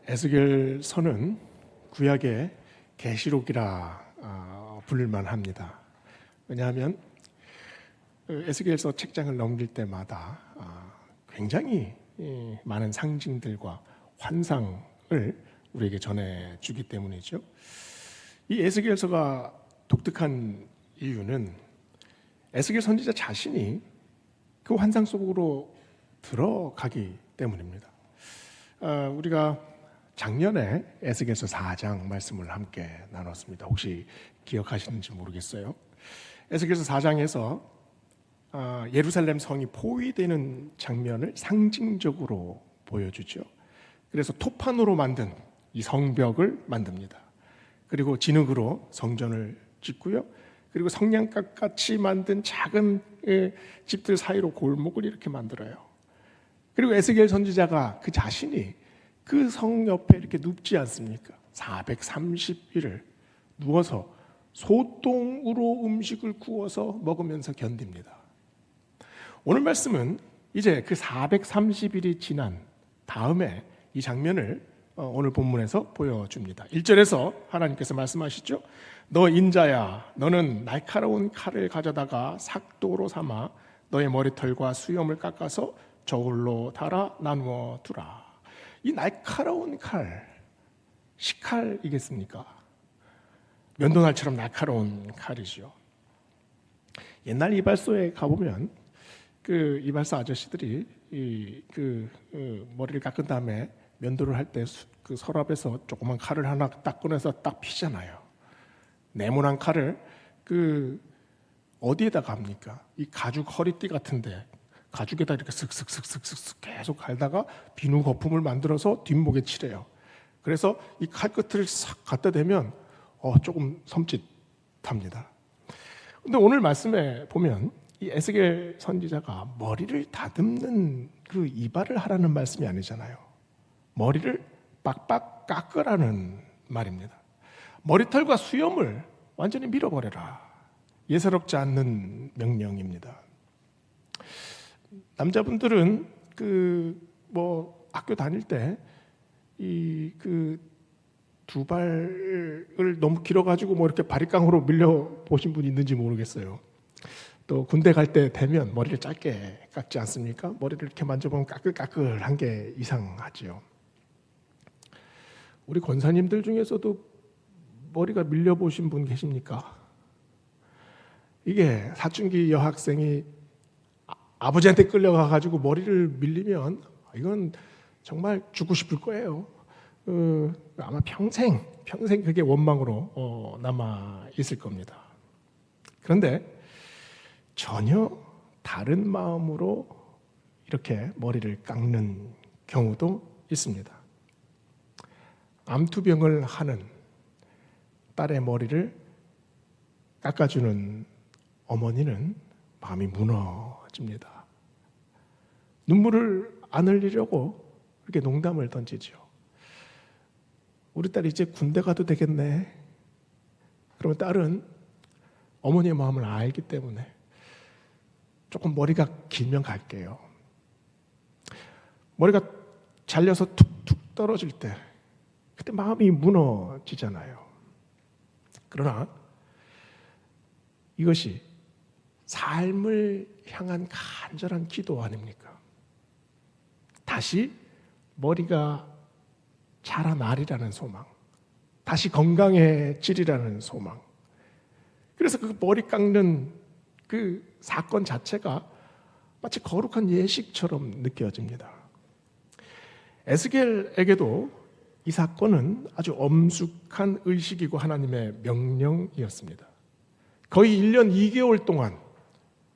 에스겔서는 구약의 계시록이라 부를만 합니다. 왜냐하면 에스겔서 책장을 넘길 때마다 굉장히 많은 상징들과 환상을 우리에게 전해주기 때문이죠. 이 에스겔서가 독특한 이유는 에스겔 선지자 자신이 그 환상 속으로 들어가기 때문입니다. 우리가 작년에 에스겔서 4장 말씀을 함께 나눴습니다. 혹시 기억하시는지 모르겠어요. 에스겔서 4장에서 예루살렘 성이 포위되는 장면을 상징적으로 보여주죠. 그래서 토판으로 만든 이 성벽을 만듭니다. 그리고 진흙으로 성전을 짓고요. 그리고 성냥갑 같이 만든 작은 집들 사이로 골목을 이렇게 만들어요. 그리고 에스겔 선지자가 그 자신이 그 성 옆에 이렇게 눕지 않습니까? 430일을 누워서 소똥으로 음식을 구워서 먹으면서 견딥니다. 오늘 말씀은 이제 그 430일이 지난 다음에 이 장면을 오늘 본문에서 보여줍니다. 1절에서 하나님께서 말씀하시죠. 너 인자야, 너는 날카로운 칼을 가져다가 삭도로 삼아 너의 머리털과 수염을 깎아서 저울로 달아 나누어 두라. 이 날카로운 칼, 식칼이겠습니까? 면도날처럼 날카로운 칼이죠. 옛날 이발소에 가보면 그 이발소 아저씨들이 머리를 깎은 다음에 면도를 할 때 그 서랍에서 조그만 칼을 하나 딱 꺼내서 딱 피잖아요. 네모난 칼을 어디에다가 합니까? 이 가죽 허리띠 같은데 가죽에다 이렇게 슥슥슥슥슥 계속 갈다가 비누 거품을 만들어서 뒷목에 칠해요. 그래서 이 칼끝을 싹 갖다 대면 조금 섬찟합니다. 근데 오늘 말씀에 보면 이 에스겔 선지자가 머리를 다듬는 그 이발을 하라는 말씀이 아니잖아요. 머리를 빡빡 깎으라는 말입니다. 머리털과 수염을 완전히 밀어버려라. 예사롭지 않는 명령입니다. 남자분들은 학교 다닐 때 두 발을 너무 길어가지고 이렇게 바리깡으로 밀려 보신 분 있는지 모르겠어요. 또 군대 갈 때 되면 머리를 짧게 깎지 않습니까? 머리를 이렇게 만져보면 까끌까끌한 게 이상하지요. 우리 권사님들 중에서도 머리가 밀려 보신 분 계십니까? 이게 사춘기 여학생이 아버지한테 끌려가가지고 머리를 밀리면 이건 정말 죽고 싶을 거예요. 아마 평생 그게 원망으로 남아 있을 겁니다. 그런데 전혀 다른 마음으로 이렇게 머리를 깎는 경우도 있습니다. 암투병을 하는 딸의 머리를 깎아주는 어머니는 마음이 무너집니다. 눈물을 안 흘리려고 그렇게 농담을 던지죠. 우리 딸이 이제 군대 가도 되겠네. 그러면 딸은 어머니의 마음을 알기 때문에 조금 머리가 길면 갈게요. 머리가 잘려서 툭툭 떨어질 때 그때 마음이 무너지잖아요. 그러나 이것이 삶을 향한 간절한 기도 아닙니까? 다시 머리가 자라나리라는 소망, 다시 건강해지리라는 소망. 그래서 그 머리 깎는 그 사건 자체가 마치 거룩한 예식처럼 느껴집니다. 에스겔에게도 이 사건은 아주 엄숙한 의식이고 하나님의 명령이었습니다. 거의 1년 2개월 동안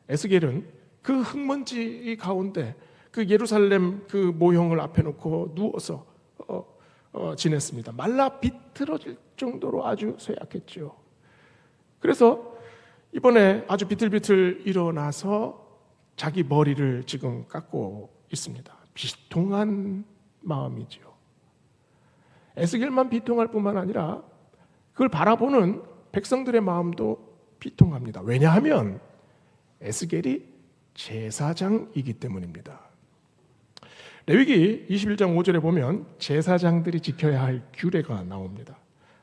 에스겔은 그 흙먼지 가운데 그 예루살렘 그 모형을 앞에 놓고 누워서 지냈습니다. 말라 비틀어질 정도로 아주 쇠약했죠. 그래서 이번에 아주 비틀비틀 일어나서 자기 머리를 지금 깎고 있습니다. 비통한 마음이죠. 에스겔만 비통할 뿐만 아니라 그걸 바라보는 백성들의 마음도 비통합니다. 왜냐하면 에스겔이 제사장이기 때문입니다. 레위기 21장 5절에 보면 제사장들이 지켜야 할 규례가 나옵니다.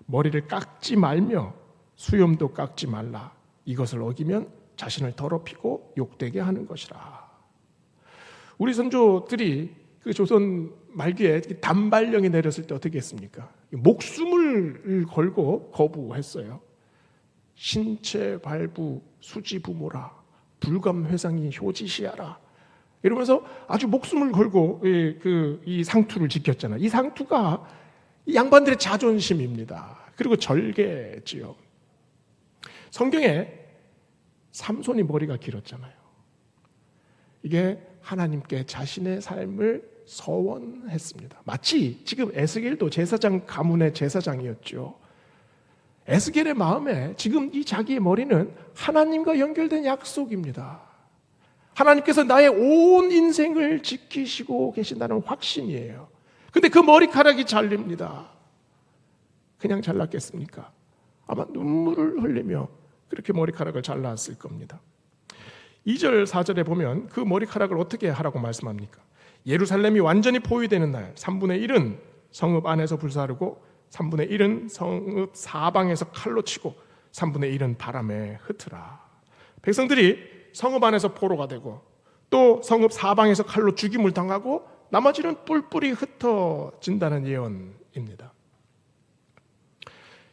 머리를 깎지 말며 수염도 깎지 말라. 이것을 어기면 자신을 더럽히고 욕되게 하는 것이라. 우리 선조들이 그 조선 말기에 단발령이 내렸을 때 어떻게 했습니까? 목숨을 걸고 거부했어요. 신체 발부 수지 부모라, 불감회상이 효지시하라, 이러면서 아주 목숨을 걸고 이 상투를 지켰잖아요. 이 상투가 이 양반들의 자존심입니다. 그리고 절개지요. 성경에 삼손이 머리가 길었잖아요. 이게 하나님께 자신의 삶을 서원했습니다. 마치 지금 에스겔도 제사장 가문의 제사장이었죠. 에스겔의 마음에 지금 이 자기의 머리는 하나님과 연결된 약속입니다. 하나님께서 나의 온 인생을 지키시고 계신다는 확신이에요. 근데 그 머리카락이 잘립니다. 그냥 잘랐겠습니까? 아마 눈물을 흘리며 그렇게 머리카락을 잘랐을 겁니다. 2절 4절에 보면 그 머리카락을 어떻게 하라고 말씀합니까? 예루살렘이 완전히 포위되는 날 3분의 1은 성읍 안에서 불사르고 3분의 1은 성읍 사방에서 칼로 치고 3분의 1은 바람에 흩으라. 백성들이 성읍 안에서 포로가 되고 또 성읍 사방에서 칼로 죽임을 당하고 나머지는 뿔뿔이 흩어진다는 예언입니다.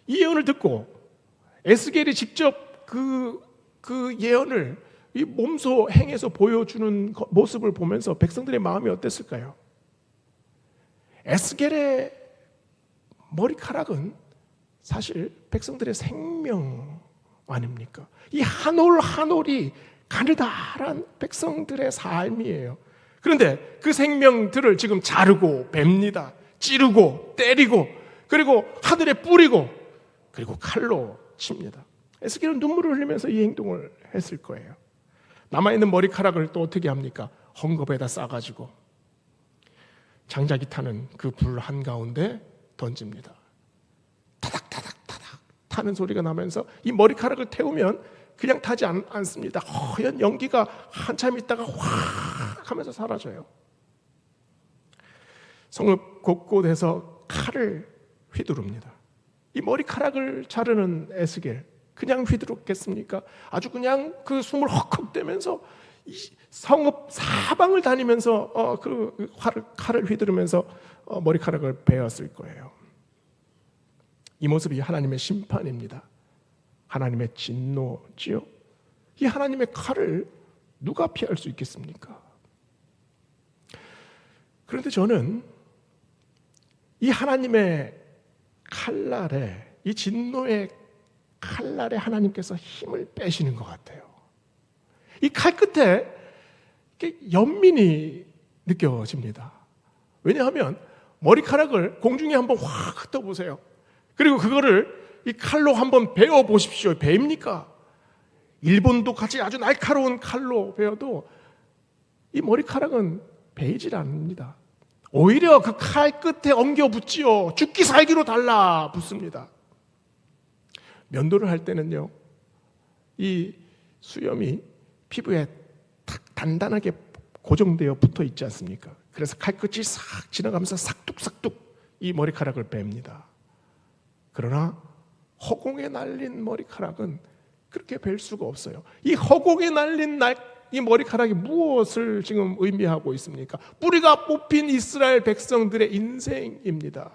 이 예언을 듣고 에스겔이 직접 그 예언을 이 몸소 행해서 보여주는 모습을 보면서 백성들의 마음이 어땠을까요? 에스겔의 머리카락은 사실 백성들의 생명 아닙니까? 이 한 올 한 올이 가느다란 백성들의 삶이에요. 그런데 그 생명들을 지금 자르고 뱁니다. 찌르고 때리고 그리고 하늘에 뿌리고 그리고 칼로 칩니다. 에스겔은 눈물을 흘리면서 이 행동을 했을 거예요. 남아있는 머리카락을 또 어떻게 합니까? 헝겊에다 싸가지고 장작이 타는 그 불 한가운데 던집니다. 타닥타닥타닥 타는 소리가 나면서 이 머리카락을 태우면 그냥 타지 않습니다. 허연 연기가 한참 있다가 확 하면서 사라져요. 성읍 곳곳에서 칼을 휘두릅니다. 이 머리카락을 자르는 에스겔 그냥 휘두르겠습니까? 아주 그냥 그 숨을 헉헉대면서 성읍 사방을 다니면서 그 칼을 휘두르면서 머리카락을 베었을 거예요. 이 모습이 하나님의 심판입니다. 하나님의 진노지요. 이 하나님의 칼을 누가 피할 수 있겠습니까? 그런데 저는 이 하나님의 칼날에, 이 진노의 칼날에 하나님께서 힘을 빼시는 것 같아요. 이 칼 끝에 연민이 느껴집니다. 왜냐하면 머리카락을 공중에 한번 확 흩어보세요. 그리고 그거를 이 칼로 한번 베어 보십시오. 베입니까? 일본도 같이 아주 날카로운 칼로 베어도 이 머리카락은 베이질 않습니다. 오히려 그 칼 끝에 엉겨 붙지요. 죽기 살기로 달라 붙습니다. 면도를 할 때는요, 이 수염이 피부에 탁 단단하게 고정되어 붙어 있지 않습니까? 그래서 칼끝이 싹 지나가면서 싹둑싹둑 이 머리카락을 뺍니다. 그러나 허공에 날린 머리카락은 그렇게 뵐 수가 없어요. 이 허공에 날린 이 머리카락이 무엇을 지금 의미하고 있습니까? 뿌리가 뽑힌 이스라엘 백성들의 인생입니다.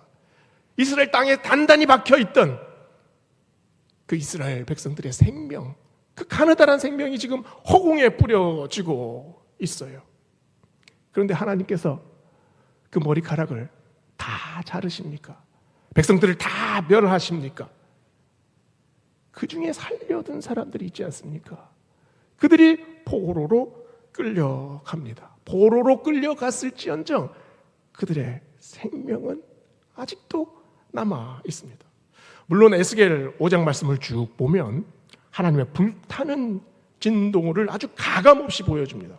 이스라엘 땅에 단단히 박혀있던 그 이스라엘 백성들의 생명, 그 가느다란 생명이 지금 허공에 뿌려지고 있어요. 그런데 하나님께서 그 머리카락을 다 자르십니까? 백성들을 다 멸하십니까? 그 중에 살려둔 사람들이 있지 않습니까? 그들이 포로로 끌려갑니다. 포로로 끌려갔을지언정 그들의 생명은 아직도 남아 있습니다. 물론 에스겔 5장 말씀을 쭉 보면 하나님의 불타는 진동을 아주 가감없이 보여줍니다.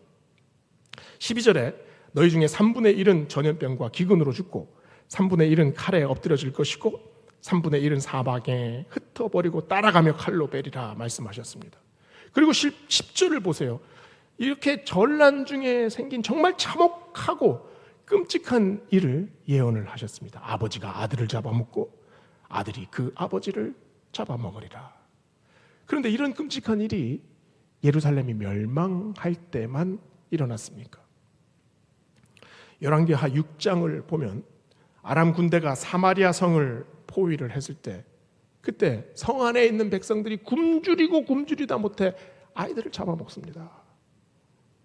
12절에 너희 중에 3분의 1은 전염병과 기근으로 죽고 3분의 1은 칼에 엎드려질 것이고 3분의 1은 사방에 흩어버리고 따라가며 칼로 베리라 말씀하셨습니다. 그리고 10절을 보세요. 이렇게 전란 중에 생긴 정말 참혹하고 끔찍한 일을 예언을 하셨습니다. 아버지가 아들을 잡아먹고 아들이 그 아버지를 잡아먹으리라. 그런데 이런 끔찍한 일이 예루살렘이 멸망할 때만 일어났습니까? 열왕기하 6장을 보면 아람 군대가 사마리아 성을 포위를 했을 때 그때 성 안에 있는 백성들이 굶주리고 굶주리다 못해 아이들을 잡아먹습니다.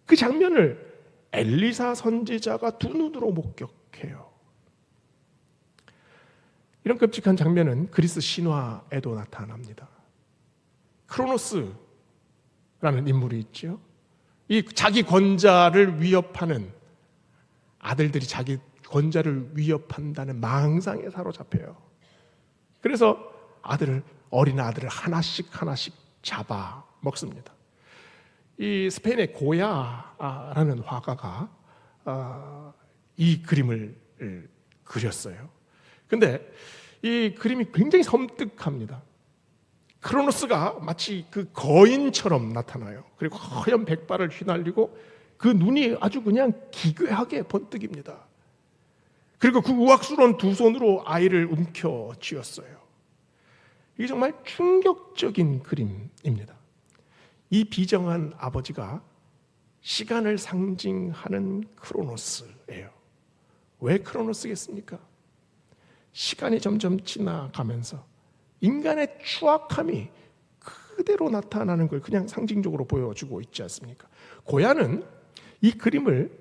그 장면을 엘리사 선지자가 두 눈으로 목격해요. 이런 끔찍한 장면은 그리스 신화에도 나타납니다. 크로노스라는 인물이 있죠. 이 자기 권자를 위협하는 아들들이 자기 권자를 위협한다는 망상에 사로잡혀요. 그래서 어린 아들을 하나씩 잡아 먹습니다. 이 스페인의 고야라는 화가가 이 그림을 그렸어요. 근데 이 그림이 굉장히 섬뜩합니다. 크로노스가 마치 그 거인처럼 나타나요. 그리고 하얀 백발을 휘날리고 그 눈이 아주 그냥 기괴하게 번뜩입니다. 그리고 그 우악스러운 두 손으로 아이를 움켜쥐었어요. 이게 정말 충격적인 그림입니다. 이 비정한 아버지가 시간을 상징하는 크로노스예요. 왜 크로노스겠습니까? 시간이 점점 지나가면서 인간의 추악함이 그대로 나타나는 걸 그냥 상징적으로 보여주고 있지 않습니까? 고야는 이 그림을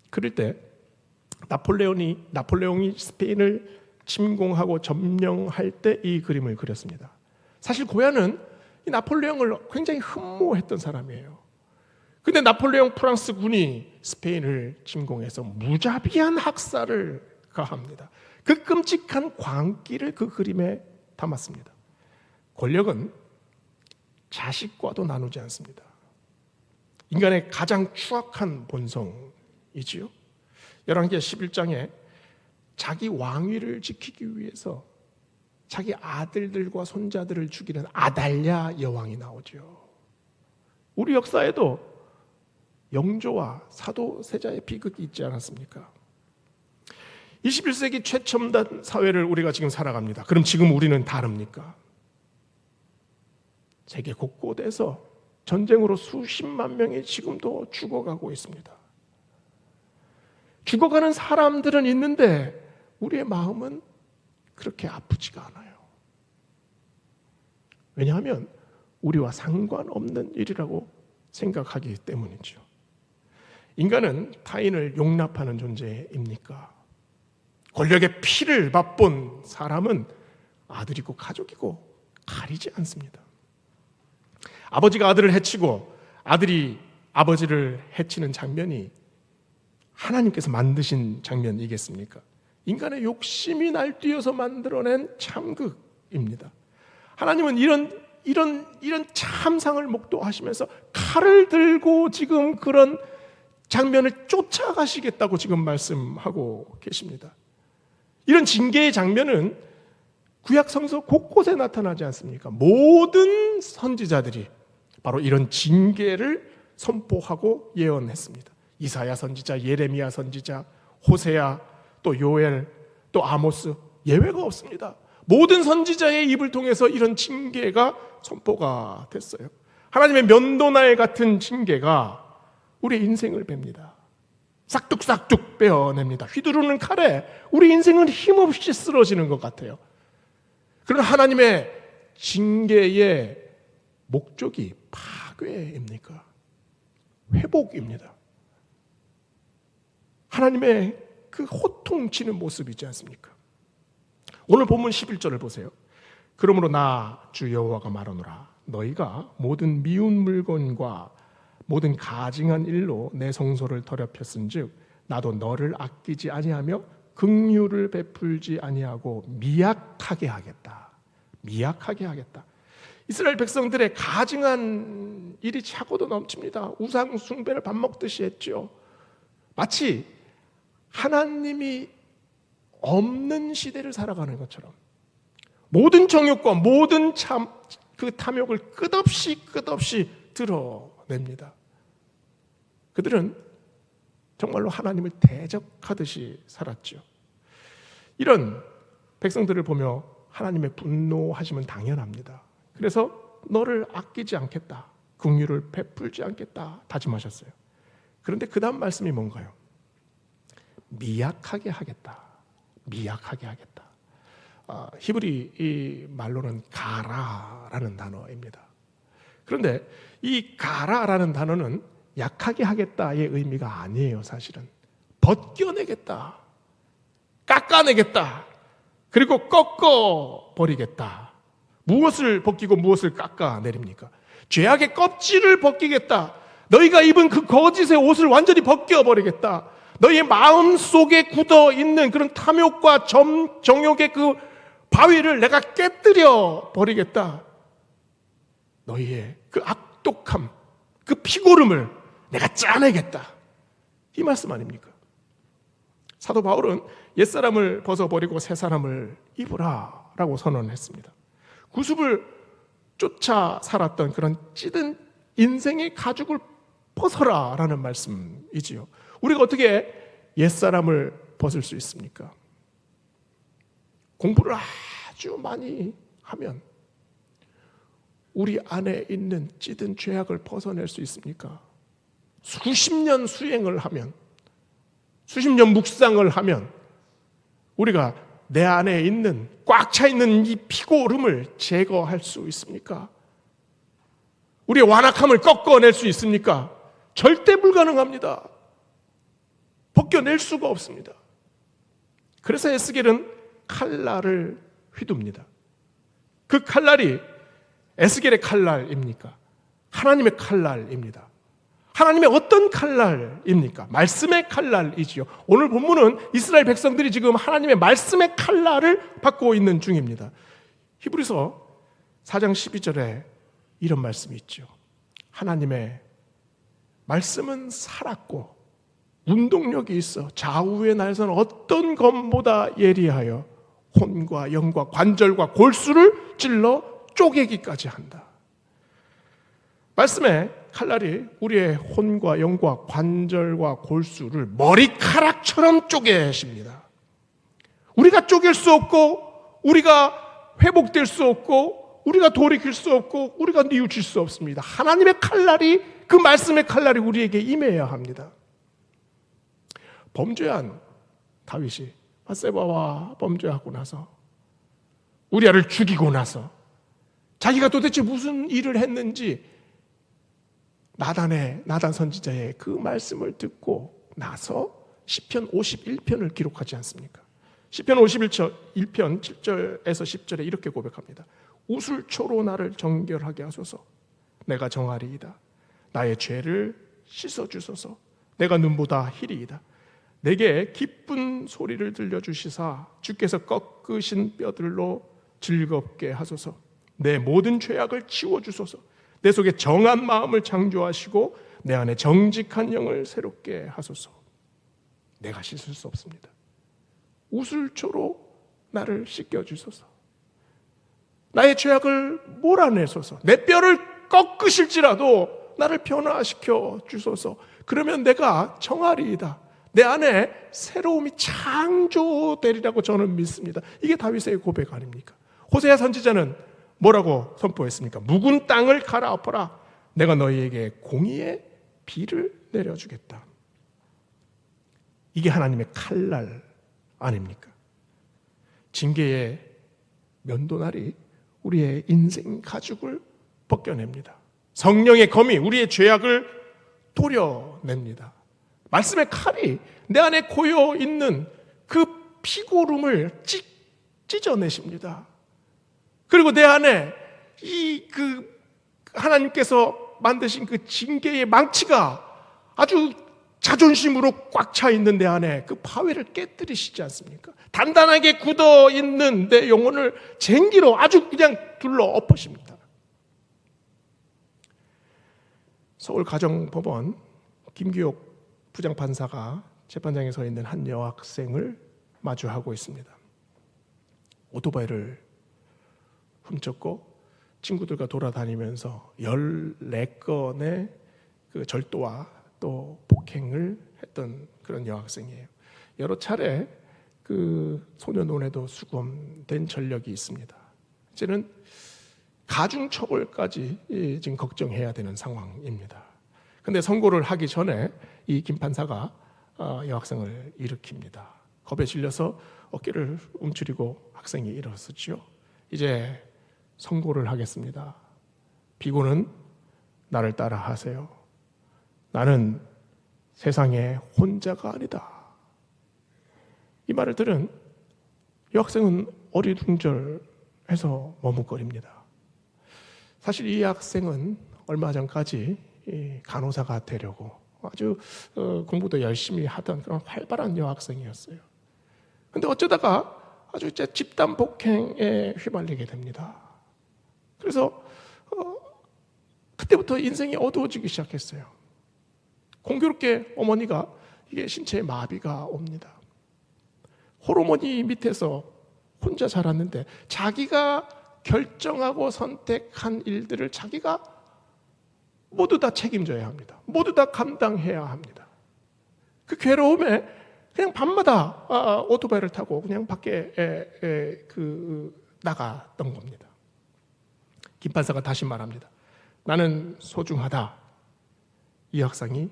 그릴 때 나폴레옹이 스페인을 침공하고 점령할 때 이 그림을 그렸습니다. 사실 고야는 이 나폴레옹을 굉장히 흠모했던 사람이에요. 근데 나폴레옹 프랑스 군이 스페인을 침공해서 무자비한 학살을 가합니다. 그 끔찍한 광기를 그 그림에 담았습니다. 권력은 자식과도 나누지 않습니다. 인간의 가장 추악한 본성이지요. 열왕기하 11장에 자기 왕위를 지키기 위해서 자기 아들들과 손자들을 죽이는 아달랴 여왕이 나오죠. 우리 역사에도 영조와 사도세자의 비극이 있지 않았습니까? 21세기 최첨단 사회를 우리가 지금 살아갑니다. 그럼 지금 우리는 다릅니까? 세계 곳곳에서 전쟁으로 수십만 명이 지금도 죽어가고 있습니다. 죽어가는 사람들은 있는데 우리의 마음은 그렇게 아프지가 않아요. 왜냐하면 우리와 상관없는 일이라고 생각하기 때문이죠. 인간은 타인을 용납하는 존재입니까? 권력의 피를 맛본 사람은 아들이고 가족이고 가리지 않습니다. 아버지가 아들을 해치고 아들이 아버지를 해치는 장면이 하나님께서 만드신 장면이겠습니까? 인간의 욕심이 날뛰어서 만들어낸 참극입니다. 하나님은 이런 참상을 목도하시면서 칼을 들고 지금 그런 장면을 쫓아가시겠다고 지금 말씀하고 계십니다. 이런 징계의 장면은 구약 성서 곳곳에 나타나지 않습니까? 모든 선지자들이 바로 이런 징계를 선포하고 예언했습니다. 이사야 선지자, 예레미야 선지자, 호세아, 또 요엘, 또 아모스, 예외가 없습니다. 모든 선지자의 입을 통해서 이런 징계가 선포가 됐어요. 하나님의 면도날 같은 징계가 우리의 인생을 뺍니다. 싹둑싹둑 빼어냅니다. 휘두르는 칼에 우리 인생은 힘없이 쓰러지는 것 같아요. 그러나 하나님의 징계의 목적이 파괴입니까? 회복입니다. 하나님의 그 호통치는 모습이지 않습니까? 오늘 본문 11절을 보세요. 그러므로 나 주 여호와가 말하노라. 너희가 모든 미운 물건과 모든 가증한 일로 내 성소를 더럽혔은즉 나도 너를 아끼지 아니하며 긍휼을 베풀지 아니하고 미약하게 하겠다. 미약하게 하겠다. 이스라엘 백성들의 가증한 일이 차고도 넘칩니다. 우상 숭배를 밥 먹듯이 했죠. 마치 하나님이 없는 시대를 살아가는 것처럼 모든 정욕과 모든 그 탐욕을 끝없이 드러냅니다. 그들은 정말로 하나님을 대적하듯이 살았죠. 이런 백성들을 보며 하나님의 분노하심은 당연합니다. 그래서 너를 아끼지 않겠다, 긍휼을 베풀지 않겠다 다짐하셨어요. 그런데 그 다음 말씀이 뭔가요? 미약하게 하겠다. 미약하게 하겠다. 히브리 이 말로는 가라라는 단어입니다. 그런데 이 가라라는 단어는 약하게 하겠다의 의미가 아니에요. 사실은 벗겨내겠다, 깎아내겠다, 그리고 꺾어버리겠다. 무엇을 벗기고 무엇을 깎아내립니까? 죄악의 껍질을 벗기겠다. 너희가 입은 그 거짓의 옷을 완전히 벗겨버리겠다. 너희의 마음 속에 굳어있는 그런 탐욕과 정욕의 그 바위를 내가 깨뜨려 버리겠다. 너희의 그 악독함, 그 피고름을 내가 짜내겠다. 이 말씀 아닙니까? 사도 바울은 옛사람을 벗어버리고 새사람을 입으라 라고 선언했습니다. 구습을 쫓아 살았던 그런 찌든 인생의 가죽을 벗어라 라는 말씀이지요. 우리가 어떻게 옛사람을 벗을 수 있습니까? 공부를 아주 많이 하면 우리 안에 있는 찌든 죄악을 벗어낼 수 있습니까? 수십 년 수행을 하면, 수십 년 묵상을 하면 우리가 내 안에 있는 꽉 차 있는 이 피고름을 제거할 수 있습니까? 우리의 완악함을 꺾어낼 수 있습니까? 절대 불가능합니다. 벗겨낼 수가 없습니다. 그래서 에스겔은 칼날을 휘둡니다. 그 칼날이 에스겔의 칼날입니까? 하나님의 칼날입니다. 하나님의 어떤 칼날입니까? 말씀의 칼날이지요. 오늘 본문은 이스라엘 백성들이 지금 하나님의 말씀의 칼날을 받고 있는 중입니다. 히브리서 4장 12절에 이런 말씀이 있죠. 하나님의 말씀은 살았고 운동력이 있어 좌우의 날선 어떤 검보다 예리하여 혼과 영과 관절과 골수를 찔러 쪼개기까지 한다. 말씀의 칼날이 우리의 혼과 영과 관절과 골수를 머리카락처럼 쪼개십니다. 우리가 쪼갤 수 없고, 우리가 회복될 수 없고, 우리가 돌이킬 수 없고, 우리가 뉘우칠 수 없습니다. 하나님의 칼날이, 그 말씀의 칼날이 우리에게 임해야 합니다. 범죄한 다윗이 밧세바와 범죄하고 나서, 우리아를 죽이고 나서 자기가 도대체 무슨 일을 했는지 나단 선지자의 그 말씀을 듣고 나서 시편 51편을 기록하지 않습니까? 시편 51편 7절에서 10절에 이렇게 고백합니다. 우슬초로 나를 정결하게 하소서. 내가 정하리이다. 나의 죄를 씻어주소서. 내가 눈보다 희리이다. 내게 기쁜 소리를 들려주시사 주께서 꺾으신 뼈들로 즐겁게 하소서. 내 모든 죄악을 치워주소서. 내 속에 정한 마음을 창조하시고 내 안에 정직한 영을 새롭게 하소서. 내가 씻을 수 없습니다. 우슬초로 나를 씻겨주소서. 나의 죄악을 몰아내소서. 내 뼈를 꺾으실지라도 나를 변화시켜 주소서. 그러면 내가 정하리이다. 내 안에 새로움이 창조되리라고 저는 믿습니다. 이게 다윗의 고백 아닙니까? 호세아 선지자는 뭐라고 선포했습니까? 묵은 땅을 갈아엎어라. 내가 너희에게 공의의 비를 내려주겠다. 이게 하나님의 칼날 아닙니까? 징계의 면도날이 우리의 인생 가죽을 벗겨냅니다. 성령의 검이 우리의 죄악을 도려냅니다. 말씀의 칼이 내 안에 고여 있는 그 피고름을 찢어내십니다. 그리고 내 안에 하나님께서 만드신 그 징계의 망치가 아주 자존심으로 꽉 차 있는 내 안에 그 파회를 깨뜨리시지 않습니까? 단단하게 굳어 있는 내 영혼을 쟁기로 아주 그냥 둘러 엎으십니다. 서울가정법원 김규옥 부장판사가 재판장에 서 있는 한 여학생을 마주하고 있습니다. 오토바이를 훔쳤고 친구들과 돌아다니면서 14건의 그 절도와 또 폭행을 했던 그런 여학생이에요. 여러 차례 그 소년원에도 수감된 전력이 있습니다. 이제는 가중처벌까지 지금 걱정해야 되는 상황입니다. 그런데 선고를 하기 전에 이 김 판사가 여학생을 일으킵니다. 겁에 질려서 어깨를 움츠리고 학생이 일어섰지요. 이제 선고를 하겠습니다. 비고는 나를 따라 하세요. 나는 세상에 혼자가 아니다. 이 말을 들은 여학생은 어리둥절해서 머뭇거립니다. 사실 이 학생은 얼마 전까지 간호사가 되려고 아주 공부도 열심히 하던 그런 활발한 여학생이었어요. 그런데 어쩌다가 아주 집단 폭행에 휘말리게 됩니다. 그래서 그때부터 인생이 어두워지기 시작했어요. 공교롭게 어머니가 이게 신체에 마비가 옵니다. 호르몬이 밑에서 혼자 자랐는데 자기가 결정하고 선택한 일들을 자기가 모두 다 책임져야 합니다. 모두 다 감당해야 합니다. 그 괴로움에 그냥 밤마다 오토바이를 타고 그냥 밖에 나갔던 겁니다. 김 판사가 다시 말합니다. 나는 소중하다. 이 학생이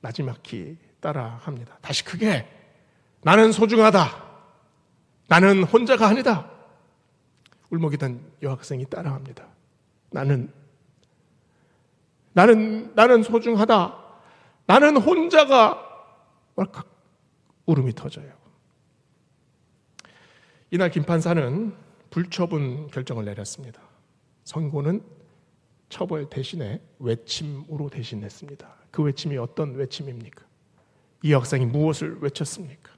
나지막히 따라합니다. 다시 크게 나는 소중하다. 나는 혼자가 아니다. 울먹이던 여학생이 따라합니다. 나는 소중하다. 나는 혼자가 왈칵 울음이 터져요. 이날 김 판사는 불처분 결정을 내렸습니다. 선고는 처벌 대신에 외침으로 대신했습니다. 그 외침이 어떤 외침입니까? 이 학생이 무엇을 외쳤습니까?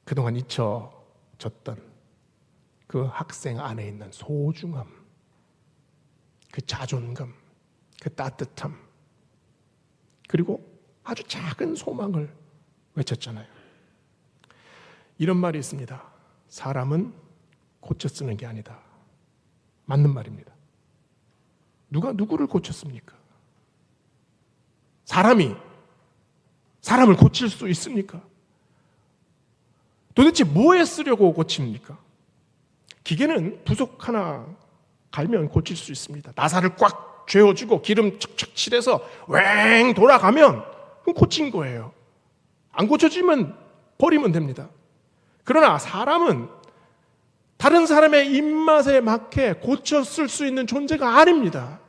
그동안 잊혀졌던 그 학생 안에 있는 소중함, 그 자존감, 그 따뜻함, 그리고 아주 작은 소망을 외쳤잖아요. 이런 말이 있습니다. 사람은 고쳐 쓰는 게 아니다. 맞는 말입니다. 누가 누구를 고쳤습니까? 사람이 사람을 고칠 수 있습니까? 도대체 뭐에 쓰려고 고칩니까? 기계는 부속 하나 갈면 고칠 수 있습니다. 나사를 꽉 쥐어주고 기름 척척 칠해서 왱 돌아가면 고친 거예요. 안 고쳐지면 버리면 됩니다. 그러나 사람은 다른 사람의 입맛에 맞게 고쳐 쓸 수 있는 존재가 아닙니다.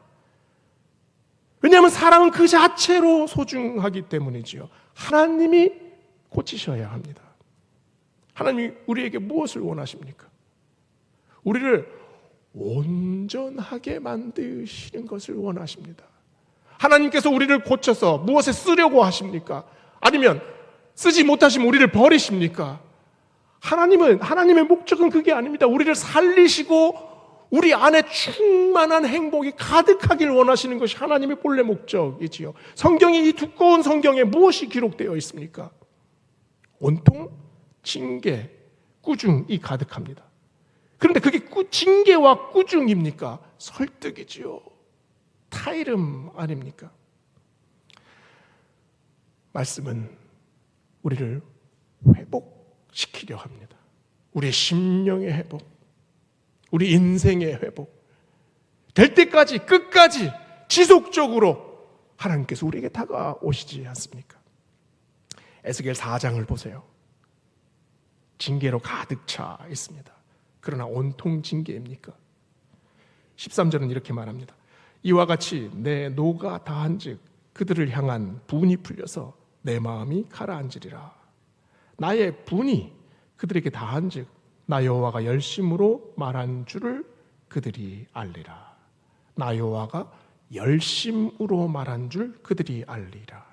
왜냐하면 사람은 그 자체로 소중하기 때문이지요. 하나님이 고치셔야 합니다. 하나님이 우리에게 무엇을 원하십니까? 우리를 온전하게 만드시는 것을 원하십니다. 하나님께서 우리를 고쳐서 무엇에 쓰려고 하십니까? 아니면 쓰지 못하시면 우리를 버리십니까? 하나님의 목적은 그게 아닙니다. 우리를 살리시고 우리 안에 충만한 행복이 가득하길 원하시는 것이 하나님의 본래 목적이지요. 성경이 이 두꺼운 성경에 무엇이 기록되어 있습니까? 온통 징계, 꾸중이 가득합니다. 그런데 그게 징계와 꾸중입니까? 설득이지요. 타이름 아닙니까? 말씀은 우리를 회복시키려 합니다. 우리의 심령의 회복, 우리 인생의 회복, 될 때까지 끝까지 지속적으로 하나님께서 우리에게 다가오시지 않습니까? 에스겔 4장을 보세요. 징계로 가득 차 있습니다. 그러나 온통 징계입니까? 13절은 이렇게 말합니다. 이와 같이 내 노가 다한즉 그들을 향한 분이 풀려서 내 마음이 가라앉으리라. 나의 분이 그들에게 다한즉 나 여호와가 열심으로 말한 줄을 그들이 알리라. 나 여호와가 열심으로 말한 줄 그들이 알리라.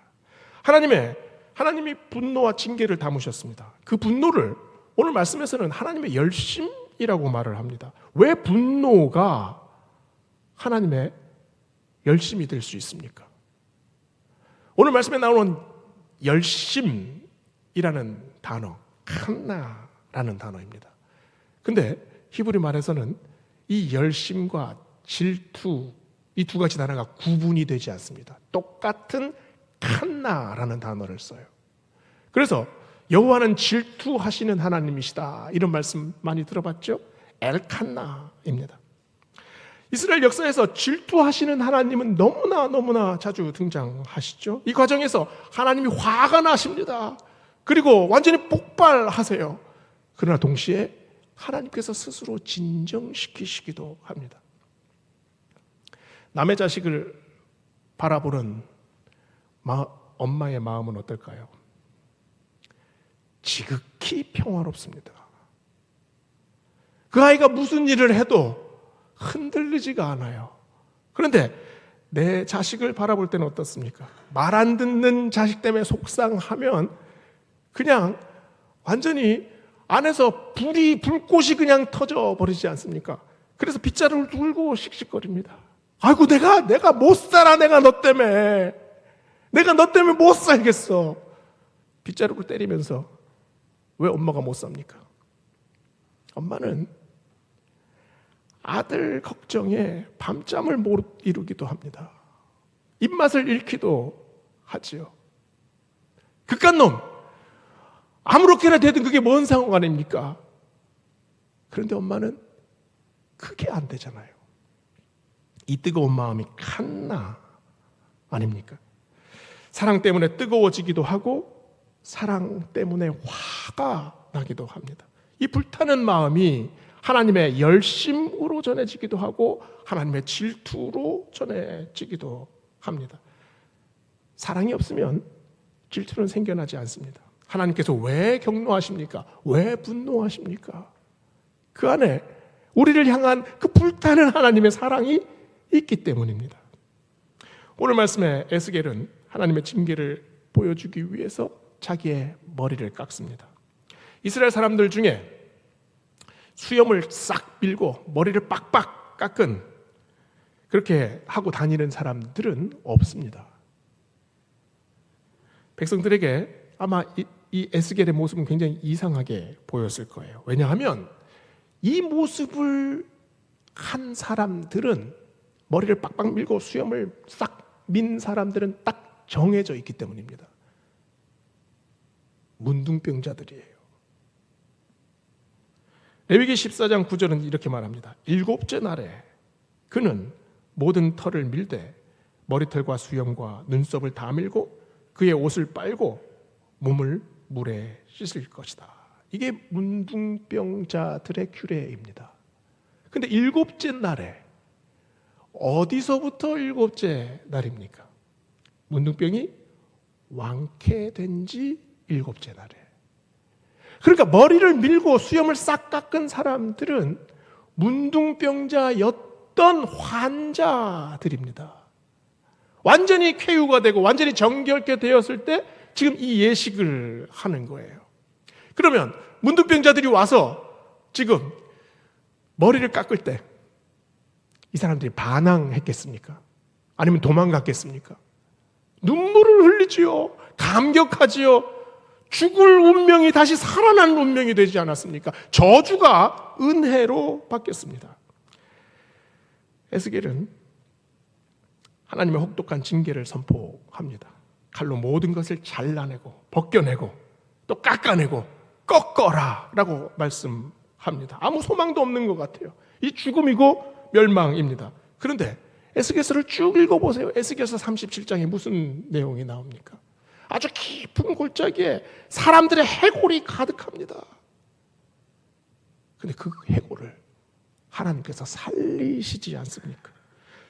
하나님이 분노와 징계를 담으셨습니다. 그 분노를 오늘 말씀에서는 하나님의 열심이라고 말을 합니다. 왜 분노가 하나님의 열심이 될 수 있습니까? 오늘 말씀에 나오는 열심이라는 단어, 칸나라는 단어입니다. 근데 히브리 말에서는 이 열심과 질투, 이 두 가지 단어가 구분이 되지 않습니다. 똑같은 칸나라는 단어를 써요. 그래서 여호와는 질투하시는 하나님이시다, 이런 말씀 많이 들어봤죠? 엘칸나입니다. 이스라엘 역사에서 질투하시는 하나님은 너무나 자주 등장하시죠. 이 과정에서 하나님이 화가 나십니다. 그리고 완전히 폭발하세요. 그러나 동시에 하나님께서 스스로 진정시키시기도 합니다. 남의 자식을 바라보는 엄마의 마음은 어떨까요? 지극히 평화롭습니다. 그 아이가 무슨 일을 해도 흔들리지가 않아요. 그런데 내 자식을 바라볼 때는 어떻습니까? 말 안 듣는 자식 때문에 속상하면 그냥 완전히 안에서 불꽃이 그냥 터져 버리지 않습니까? 그래서 빗자루를 들고 씩씩거립니다. 아이고, 내가 못 살아. 내가 너 때문에 못 살겠어. 빗자루를 때리면서. 왜 엄마가 못 삽니까? 엄마는 아들 걱정에 밤잠을 못 이루기도 합니다. 입맛을 잃기도 하지요. 그깟 놈, 아무렇게나 되든 그게 뭔 상관입니까? 그런데 엄마는 그게 안 되잖아요. 이 뜨거운 마음이 칸나 아닙니까? 사랑 때문에 뜨거워지기도 하고 사랑 때문에 화가 나기도 합니다. 이 불타는 마음이 하나님의 열심으로 전해지기도 하고 하나님의 질투로 전해지기도 합니다. 사랑이 없으면 질투는 생겨나지 않습니다. 하나님께서 왜 경노하십니까? 왜 분노하십니까? 그 안에 우리를 향한 그 불타는 하나님의 사랑이 있기 때문입니다. 오늘 말씀에 에스겔은 하나님의 징계를 보여주기 위해서 자기의 머리를 깎습니다. 이스라엘 사람들 중에 수염을 싹 밀고 머리를 빡빡 깎은, 그렇게 하고 다니는 사람들은 없습니다. 백성들에게 아마 이 에스겔의 모습은 굉장히 이상하게 보였을 거예요. 왜냐하면 이 모습을 한 사람들은, 머리를 빡빡 밀고 수염을 싹 민 사람들은 딱 정해져 있기 때문입니다. 문둥병자들이에요. 레위기 14장 9절은 이렇게 말합니다. 일곱째 날에 그는 모든 털을 밀되 머리털과 수염과 눈썹을 다 밀고 그의 옷을 빨고 몸을 물에 씻을 것이다. 이게 문둥병자들의 규례입니다. 근데 일곱째 날에, 어디서부터 일곱째 날입니까? 문둥병이 완쾌된 지 일곱째 날에. 그러니까 머리를 밀고 수염을 싹 깎은 사람들은 문둥병자였던 환자들입니다. 완전히 쾌유가 되고 완전히 정결케 되었을 때 지금 이 예식을 하는 거예요. 그러면 문둥병자들이 와서 지금 머리를 깎을 때 이 사람들이 반항했겠습니까? 아니면 도망갔겠습니까? 눈물을 흘리지요. 감격하지요. 죽을 운명이 다시 살아나는 운명이 되지 않았습니까? 저주가 은혜로 바뀌었습니다. 에스겔은 하나님의 혹독한 징계를 선포합니다. 칼로 모든 것을 잘라내고 벗겨내고 또 깎아내고 꺾어라 라고 말씀합니다. 아무 소망도 없는 것 같아요. 이 죽음이고 멸망입니다. 그런데 에스겔서를 쭉 읽어보세요. 에스겔서 37장에 무슨 내용이 나옵니까? 아주 깊은 골짜기에 사람들의 해골이 가득합니다. 그런데 그 해골을 하나님께서 살리시지 않습니까?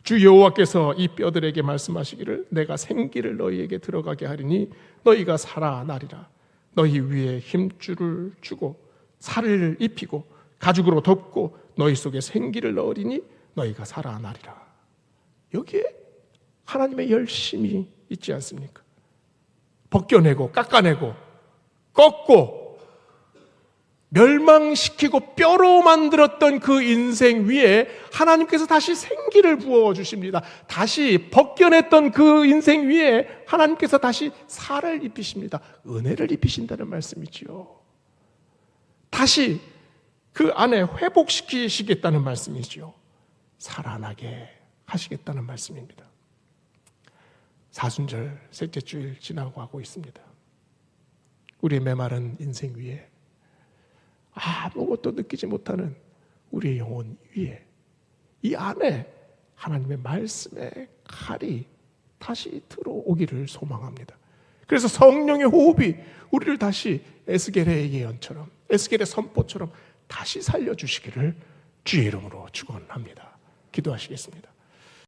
주 여호와께서 이 뼈들에게 말씀하시기를 내가 생기를 너희에게 들어가게 하리니 너희가 살아나리라. 너희 위에 힘줄을 주고 살을 입히고 가죽으로 덮고 너희 속에 생기를 넣으리니 너희가 살아나리라. 여기에 하나님의 열심이 있지 않습니까? 벗겨내고 깎아내고 꺾고 멸망시키고 뼈로 만들었던 그 인생 위에 하나님께서 다시 생기를 부어주십니다. 다시 벗겨냈던 그 인생 위에 하나님께서 다시 살을 입히십니다. 은혜를 입히신다는 말씀이지요. 다시 그 안에 회복시키시겠다는 말씀이지요. 살아나게 하시겠다는 말씀입니다. 사순절 셋째 주일 지나고 하고 있습니다. 우리의 메마른 인생 위에, 아무것도 느끼지 못하는 우리의 영혼 위에, 이 안에 하나님의 말씀의 칼이 다시 들어오기를 소망합니다. 그래서 성령의 호흡이 우리를 다시 에스겔의 예언처럼, 에스겔의 선포처럼 다시 살려주시기를 주의 이름으로 축원합니다. 기도하시겠습니다.